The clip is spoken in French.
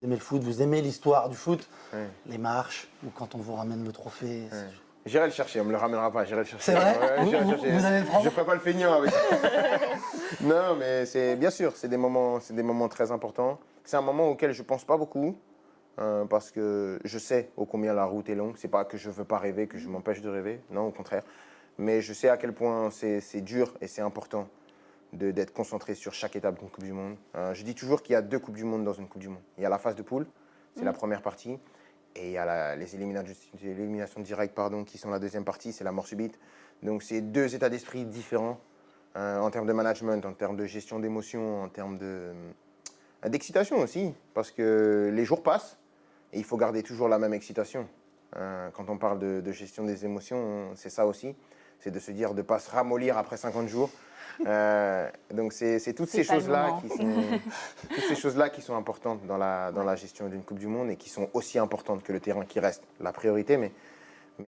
Vous aimez le foot, vous aimez l'histoire du foot, Ouais. les marches, ou quand on vous ramène le trophée. Ouais. J'irai le chercher, on me le ramènera pas, j'irai le chercher. C'est vrai? J'irai le Vous- chercher. vous allez le prendre? Je ferai pas le feignant avec. Non, mais c'est bien sûr, c'est des moments très importants. C'est un moment auquel je pense pas beaucoup parce que je sais ô combien la route est longue. C'est pas que je veux pas rêver, que je m'empêche de rêver, non, au contraire. Mais je sais à quel point c'est dur et c'est important d'être concentré sur chaque étape d'une Coupe du Monde. Je dis toujours qu'il y a 2 Coupes du Monde dans une Coupe du Monde. Il y a la phase de poule, c'est la première partie. Et il y a les éliminations directes qui sont la deuxième partie, c'est la mort subite. Donc c'est 2 états d'esprit différents en termes de management, en termes de gestion d'émotions, en termes d'excitation aussi. Parce que les jours passent et il faut garder toujours la même excitation. Quand on parle de gestion des émotions, c'est ça aussi. C'est de se dire de ne pas se ramollir après 50 jours. Donc c'est toutes ces choses-là qui sont importantes dans la gestion d'une Coupe du Monde et qui sont aussi importantes que le terrain qui reste la priorité. Mais